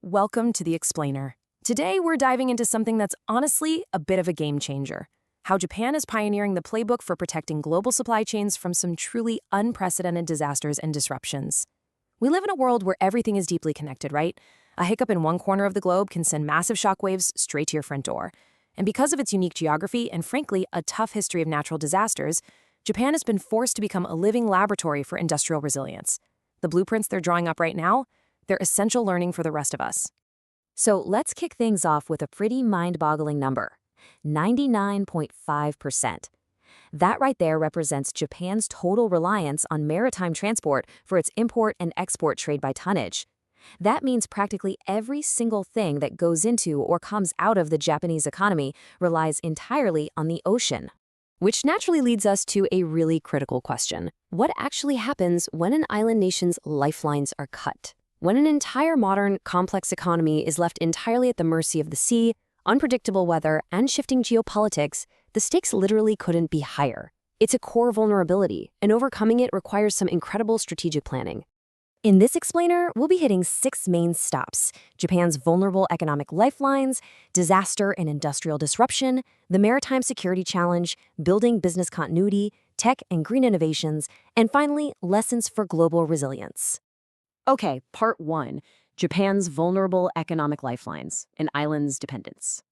Welcome to The Explainer. Today, we're diving into something that's honestly a bit of a game changer: how Japan is pioneering the playbook for protecting global supply chains from some truly unprecedented disasters and disruptions. We live in a world where everything is deeply connected, right? A hiccup in one corner of the globe can send massive shockwaves straight to your front door. And because of its unique geography and, frankly, a tough history of natural disasters, Japan has been forced to become a living laboratory for industrial resilience. The blueprints they're drawing up right now, they're essential learning for the rest of us. So let's kick things off with a pretty mind-boggling number: 99.5%. That right there represents Japan's total reliance on maritime transport for its import and export trade by tonnage. That means practically every single thing that goes into or comes out of the Japanese economy relies entirely on the ocean. Which naturally leads us to a really critical question. What actually happens when an island nation's lifelines are cut? When an entire modern, complex economy is left entirely at the mercy of the sea, unpredictable weather, and shifting geopolitics, the stakes literally couldn't be higher. It's a core vulnerability, and overcoming it requires some incredible strategic planning. In this explainer, we'll be hitting 6 main stops: Japan's vulnerable economic lifelines, disaster and industrial disruption, the maritime security challenge, building business continuity, tech and green innovations, and finally, lessons for global resilience. Okay, part 1, Japan's vulnerable economic lifelines, an island's dependence.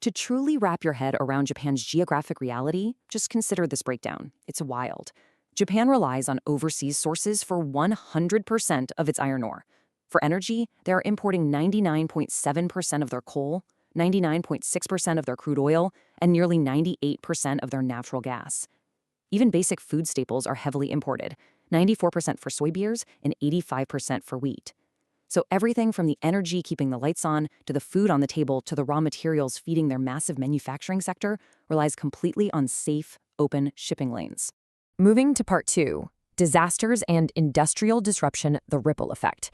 To truly wrap your head around Japan's geographic reality, just consider this breakdown. It's wild. Japan relies on overseas sources for 100% of its iron ore. For energy, they are importing 99.7% of their coal, 99.6% of their crude oil, and nearly 98% of their natural gas. Even basic food staples are heavily imported: 94% for soy beers and 85% for wheat. So everything from the energy keeping the lights on, to the food on the table, to the raw materials feeding their massive manufacturing sector relies completely on safe, open shipping lanes. Moving to part 2, disasters and industrial disruption, the ripple effect.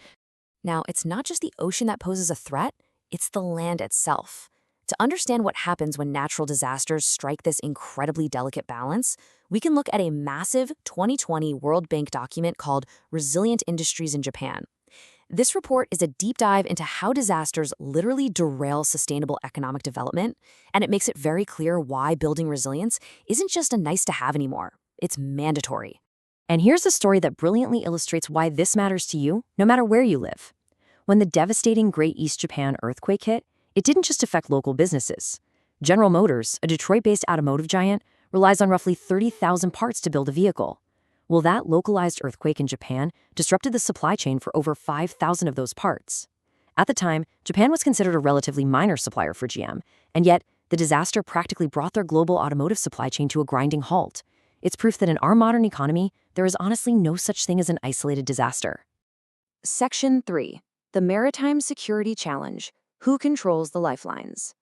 Now, it's not just the ocean that poses a threat, it's the land itself. To understand what happens when natural disasters strike this incredibly delicate balance, we can look at a massive 2020 World Bank document called Resilient Industries in Japan. This report is a deep dive into how disasters literally derail sustainable economic development, and it makes it very clear why building resilience isn't just a nice-to-have anymore. It's mandatory. And here's a story that brilliantly illustrates why this matters to you, no matter where you live. When the devastating Great East Japan earthquake hit, it didn't just affect local businesses. General Motors, a Detroit-based automotive giant, relies on roughly 30,000 parts to build a vehicle. Well, that localized earthquake in Japan disrupted the supply chain for over 5,000 of those parts. At the time, Japan was considered a relatively minor supplier for GM, and yet the disaster practically brought their global automotive supply chain to a grinding halt. It's proof that in our modern economy, there is honestly no such thing as an isolated disaster. Section 3. The Maritime Security Challenge. Who controls the lifelines?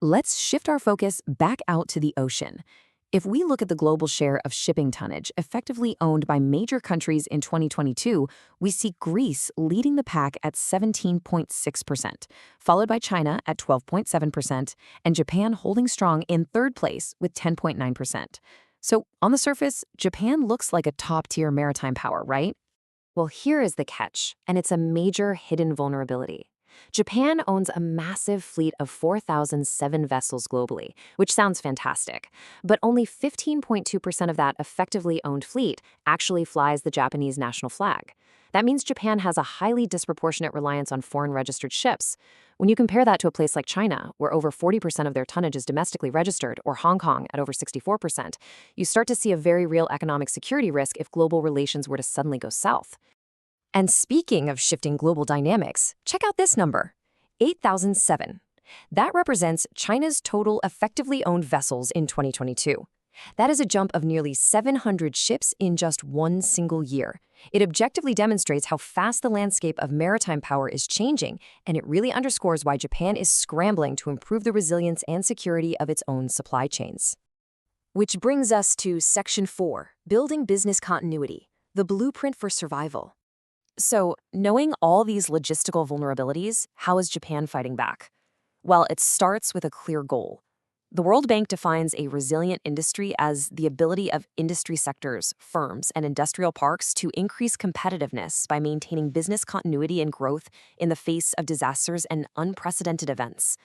Let's shift our focus back out to the ocean. If we look at the global share of shipping tonnage effectively owned by major countries in 2022, we see Greece leading the pack at 17.6%, followed by China at 12.7%, and Japan holding strong in third place with 10.9%. So, on the surface, Japan looks like a top-tier maritime power, right? Well, here is the catch, and it's a major hidden vulnerability. Japan owns a massive fleet of 4,007 vessels globally, which sounds fantastic, but only 15.2% of that effectively owned fleet actually flies the Japanese national flag. That means Japan has a highly disproportionate reliance on foreign-registered ships. When you compare that to a place like China, where over 40% of their tonnage is domestically registered, or Hong Kong at over 64%, you start to see a very real economic security risk if global relations were to suddenly go south. And speaking of shifting global dynamics, check out this number: 8,007. That represents China's total effectively owned vessels in 2022. That is a jump of nearly 700 ships in just one single year. It objectively demonstrates how fast the landscape of maritime power is changing, and it really underscores why Japan is scrambling to improve the resilience and security of its own supply chains. Which brings us to Section 4, Building Business Continuity, the blueprint for survival. So, knowing all these logistical vulnerabilities, how is Japan fighting back? Well, it starts with a clear goal: The World Bank defines a resilient industry as the ability of industry sectors, firms, and industrial parks to increase competitiveness by maintaining business continuity and growth in the face of disasters and unprecedented events.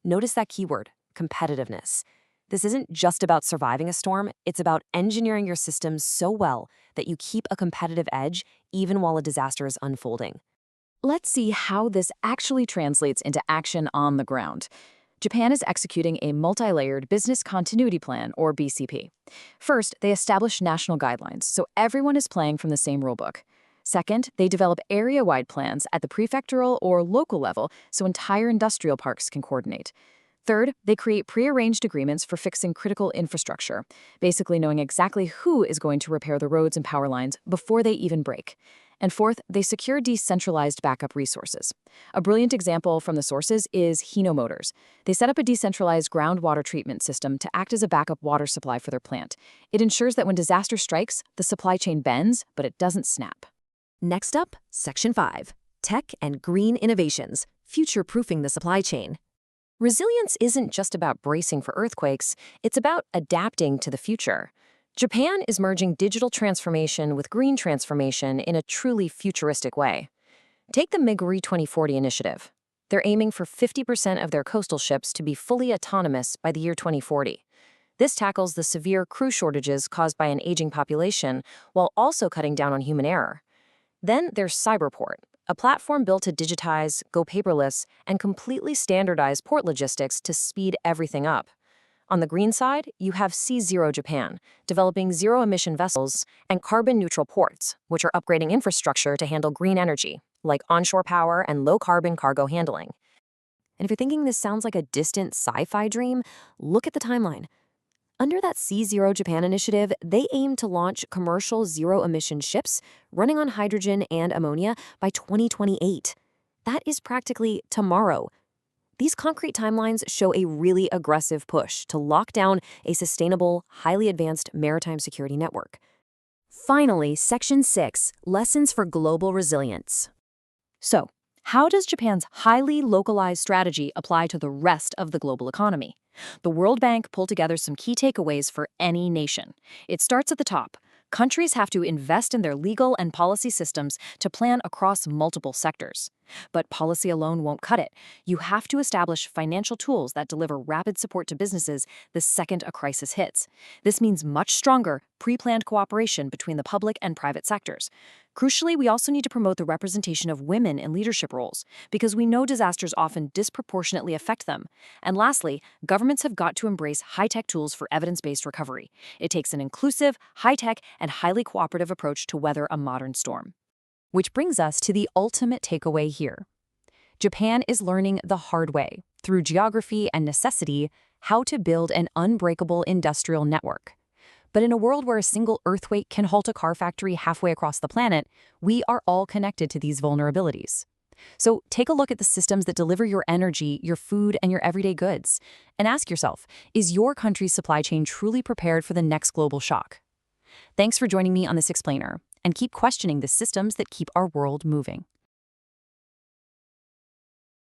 Notice that keyword, competitiveness. This isn't just about surviving a storm, it's about engineering your systems so well that you keep a competitive edge even while a disaster is unfolding. Let's see how this actually translates into action on the ground. Japan is executing a multi-layered business continuity plan, or BCP. First, they establish national guidelines, so everyone is playing from the same rulebook. Second, they develop area-wide plans at the prefectural or local level so entire industrial parks can coordinate. Third, they create pre-arranged agreements for fixing critical infrastructure, basically knowing exactly who is going to repair the roads and power lines before they even break. And fourth, they secure decentralized backup resources. A brilliant example from the sources is Hino Motors. They set up a decentralized groundwater treatment system to act as a backup water supply for their plant. It ensures that when disaster strikes, the supply chain bends, but it doesn't snap. Next up, Section 5, Tech and Green Innovations, Future-Proofing the Supply Chain. Resilience isn't just about bracing for earthquakes, it's about adapting to the future. Japan is merging digital transformation with green transformation in a truly futuristic way. Take the Meguri 2040 initiative. They're aiming for 50% of their coastal ships to be fully autonomous by the year 2040. This tackles the severe crew shortages caused by an aging population while also cutting down on human error. Then there's Cyberport, a platform built to digitize, go paperless, and completely standardize port logistics to speed everything up. On the green side, you have C0 Japan, developing zero-emission vessels and carbon-neutral ports, which are upgrading infrastructure to handle green energy, like onshore power and low-carbon cargo handling. And if you're thinking this sounds like a distant sci-fi dream, look at the timeline. Under that C0 Japan initiative, they aim to launch commercial zero-emission ships running on hydrogen and ammonia by 2028. That is practically tomorrow. These concrete timelines show a really aggressive push to lock down a sustainable, highly advanced maritime security network. Finally, Section 6, Lessons for Global Resilience. So, how does Japan's highly localized strategy apply to the rest of the global economy? The World Bank pulled together some key takeaways for any nation. It starts at the top. Countries have to invest in their legal and policy systems to plan across multiple sectors. But policy alone won't cut it. You have to establish financial tools that deliver rapid support to businesses the second a crisis hits. This means much stronger, pre-planned cooperation between the public and private sectors. Crucially, we also need to promote the representation of women in leadership roles, because we know disasters often disproportionately affect them. And lastly, governments have got to embrace high-tech tools for evidence-based recovery. It takes an inclusive, high-tech, and highly cooperative approach to weather a modern storm. Which brings us to the ultimate takeaway here. Japan is learning the hard way, through geography and necessity, how to build an unbreakable industrial network. But in a world where a single earthquake can halt a car factory halfway across the planet, we are all connected to these vulnerabilities. So take a look at the systems that deliver your energy, your food, and your everyday goods, and ask yourself, is your country's supply chain truly prepared for the next global shock? Thanks for joining me on this explainer, and keep questioning the systems that keep our world moving.